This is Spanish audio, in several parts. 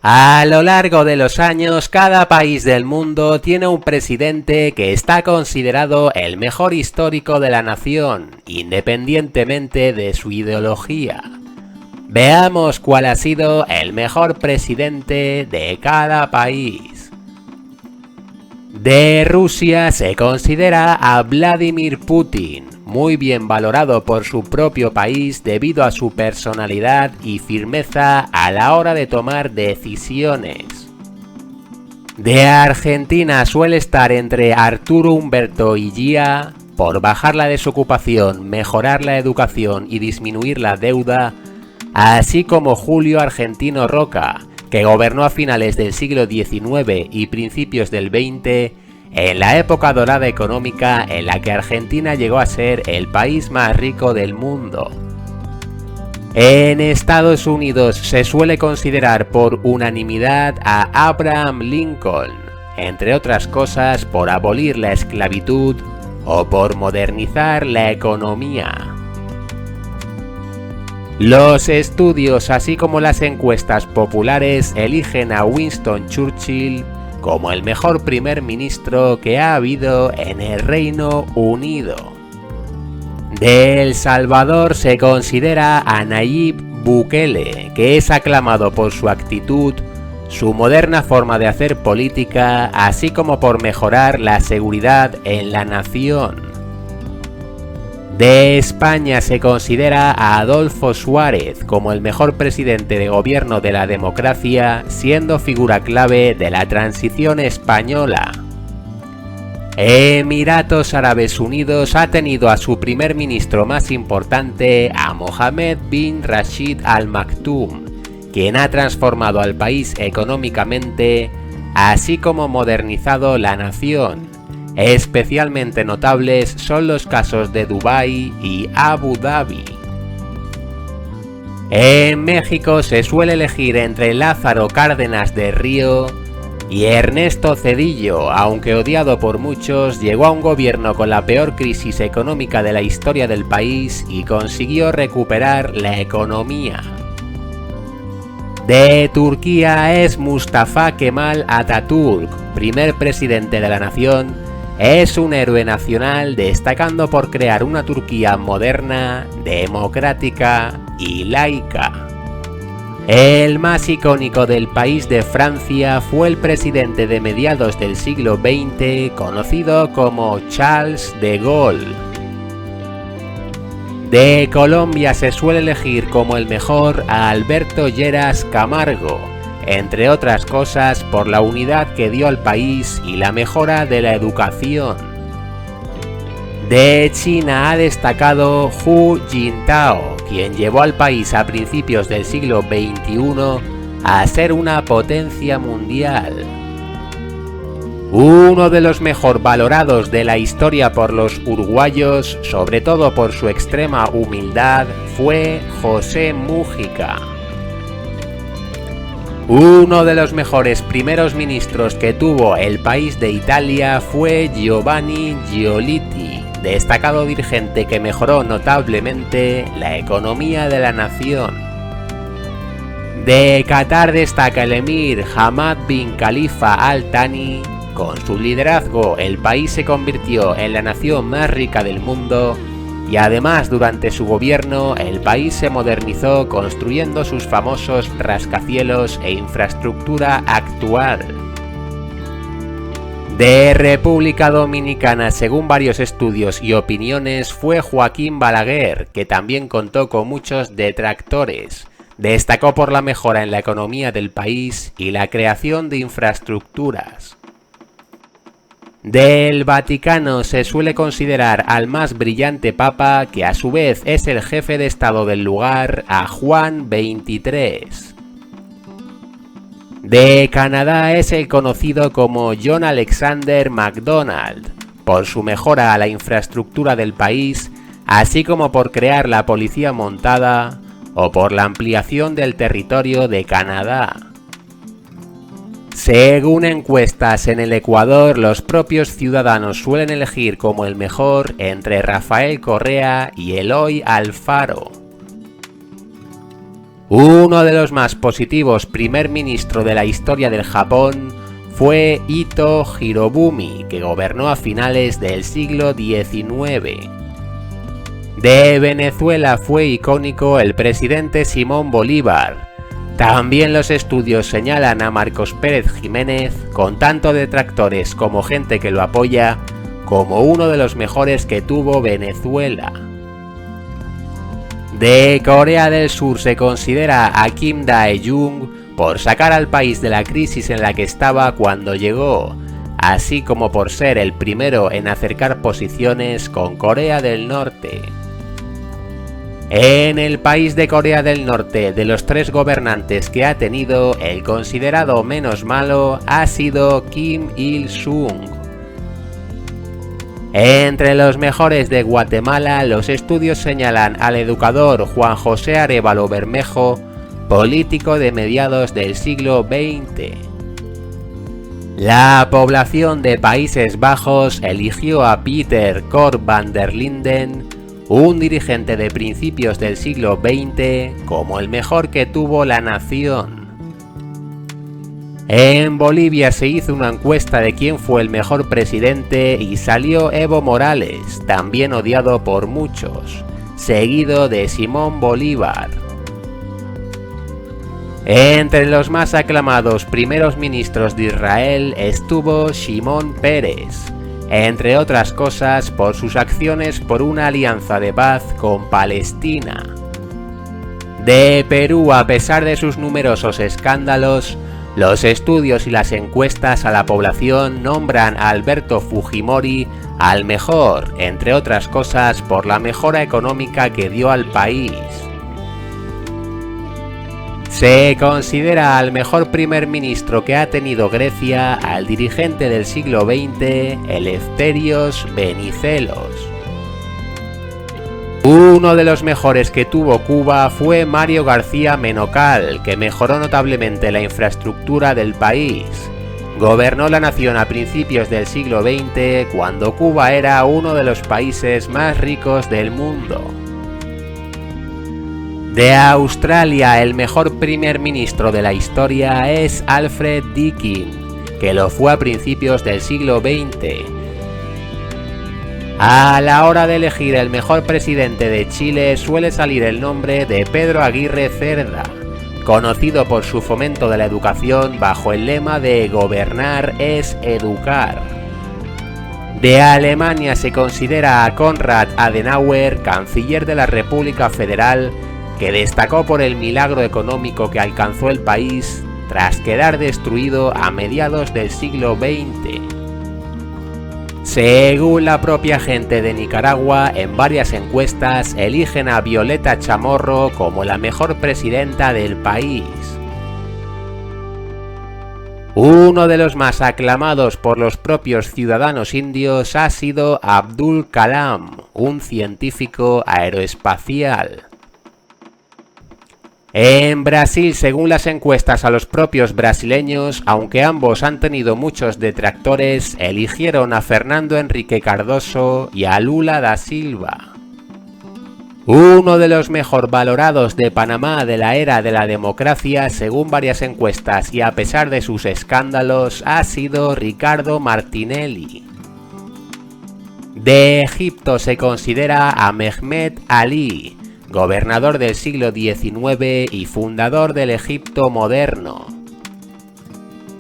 A lo largo de los años, cada país del mundo tiene un presidente que está considerado el mejor histórico de la nación, independientemente de su ideología. Veamos cuál ha sido el mejor presidente de cada país. De Rusia se considera a Vladimir Putin, muy bien valorado por su propio país debido a su personalidad y firmeza a la hora de tomar decisiones. De Argentina suele estar entre Arturo Umberto Illia, por bajar la desocupación, mejorar la educación y disminuir la deuda, así como Julio Argentino Roca, que gobernó a finales del siglo XIX y principios del XX, en la época dorada económica en la que Argentina llegó a ser el país más rico del mundo. En Estados Unidos se suele considerar por unanimidad a Abraham Lincoln, entre otras cosas por abolir la esclavitud o por modernizar la economía. Los estudios, así como las encuestas populares, eligen a Winston Churchill como el mejor primer ministro que ha habido en el Reino Unido. De El Salvador se considera a Nayib Bukele, que es aclamado por su actitud, su moderna forma de hacer política, así como por mejorar la seguridad en la nación. De España se considera a Adolfo Suárez como el mejor presidente de gobierno de la democracia, siendo figura clave de la transición española. Emiratos Árabes Unidos ha tenido a su primer ministro más importante, a Mohammed bin Rashid Al Maktoum, quien ha transformado al país económicamente, así como modernizado la nación. Especialmente notables son los casos de Dubái y Abu Dhabi. En México se suele elegir entre Lázaro Cárdenas de Río y Ernesto Zedillo, aunque odiado por muchos, llegó a un gobierno con la peor crisis económica de la historia del país y consiguió recuperar la economía. De Turquía es Mustafa Kemal Atatürk, primer presidente de la nación. Es un héroe nacional, destacando por crear una Turquía moderna, democrática y laica. El más icónico del país de Francia fue el presidente de mediados del siglo XX, conocido como Charles de Gaulle. De Colombia se suele elegir como el mejor a Alberto Lleras Camargo, entre otras cosas por la unidad que dio al país y la mejora de la educación. De China ha destacado Hu Jintao, quien llevó al país a principios del siglo XXI a ser una potencia mundial. Uno de los mejor valorados de la historia por los uruguayos, sobre todo por su extrema humildad, fue José Mújica. Uno de los mejores primeros ministros que tuvo el país de Italia fue Giovanni Giolitti, destacado dirigente que mejoró notablemente la economía de la nación. De Qatar destaca el emir Hamad bin Khalifa Al Thani. Con su liderazgo, el país se convirtió en la nación más rica del mundo y además durante su gobierno el país se modernizó construyendo sus famosos rascacielos e infraestructura actual. De República Dominicana, según varios estudios y opiniones, fue Joaquín Balaguer, que también contó con muchos detractores. Destacó por la mejora en la economía del país y la creación de infraestructuras. Del Vaticano se suele considerar al más brillante papa, que a su vez es el jefe de estado del lugar, a Juan XXIII. De Canadá es el conocido como John Alexander Macdonald, por su mejora a la infraestructura del país, así como por crear la policía montada o por la ampliación del territorio de Canadá. Según encuestas en el Ecuador, los propios ciudadanos suelen elegir como el mejor entre Rafael Correa y Eloy Alfaro. Uno de los más positivos primer ministro de la historia del Japón fue Ito Hirobumi, que gobernó a finales del siglo XIX. De Venezuela fue icónico el presidente Simón Bolívar. También los estudios señalan a Marcos Pérez Jiménez, con tanto detractores como gente que lo apoya, como uno de los mejores que tuvo Venezuela. De Corea del Sur se considera a Kim Dae-jung por sacar al país de la crisis en la que estaba cuando llegó, así como por ser el primero en acercar posiciones con Corea del Norte. En el país de Corea del Norte, de los 3 gobernantes que ha tenido, el considerado menos malo ha sido Kim Il-sung. Entre los mejores de Guatemala, los estudios señalan al educador Juan José Arévalo Bermejo, político de mediados del siglo XX. La población de Países Bajos eligió a Pieter Cor van der Linden, un dirigente de principios del siglo XX, como el mejor que tuvo la nación. En Bolivia se hizo una encuesta de quién fue el mejor presidente y salió Evo Morales, también odiado por muchos, seguido de Simón Bolívar. Entre los más aclamados primeros ministros de Israel estuvo Shimon Peres, entre otras cosas por sus acciones por una alianza de paz con Palestina. De Perú, a pesar de sus numerosos escándalos, los estudios y las encuestas a la población nombran a Alberto Fujimori al mejor, entre otras cosas por la mejora económica que dio al país. Se considera al mejor primer ministro que ha tenido Grecia al dirigente del siglo XX, Eleftherios Venizelos. Uno de los mejores que tuvo Cuba fue Mario García Menocal, que mejoró notablemente la infraestructura del país. Gobernó la nación a principios del siglo XX, cuando Cuba era uno de los países más ricos del mundo. De Australia, el mejor primer ministro de la historia es Alfred Deakin, que lo fue a principios del siglo XX. A la hora de elegir el mejor presidente de Chile suele salir el nombre de Pedro Aguirre Cerda, conocido por su fomento de la educación bajo el lema de gobernar es educar. De Alemania se considera a Konrad Adenauer, canciller de la República Federal, que destacó por el milagro económico que alcanzó el país tras quedar destruido a mediados del siglo XX. Según la propia gente de Nicaragua, en varias encuestas eligen a Violeta Chamorro como la mejor presidenta del país. Uno de los más aclamados por los propios ciudadanos indios ha sido Abdul Kalam, un científico aeroespacial. En Brasil, según las encuestas a los propios brasileños, aunque ambos han tenido muchos detractores, eligieron a Fernando Henrique Cardoso y a Lula da Silva. Uno de los mejor valorados de Panamá de la era de la democracia, según varias encuestas y a pesar de sus escándalos, ha sido Ricardo Martinelli. De Egipto se considera a Mehmet Ali, gobernador del siglo XIX y fundador del Egipto moderno.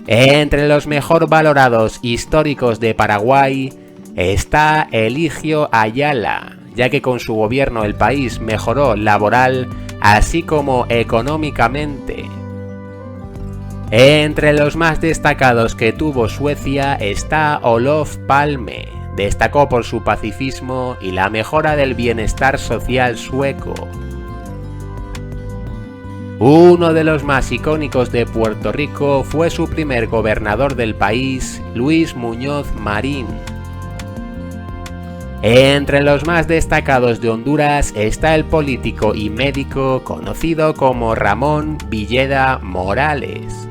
Entre los mejor valorados históricos de Paraguay está Eligio Ayala, ya que con su gobierno el país mejoró laboral así como económicamente. Entre los más destacados que tuvo Suecia está Olof Palme. Destacó por su pacifismo y la mejora del bienestar social sueco. Uno de los más icónicos de Puerto Rico fue su primer gobernador del país, Luis Muñoz Marín. Entre los más destacados de Honduras está el político y médico conocido como Ramón Villeda Morales.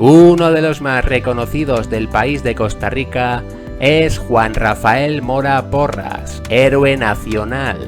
Uno de los más reconocidos del país de Costa Rica es Juan Rafael Mora Porras, héroe nacional.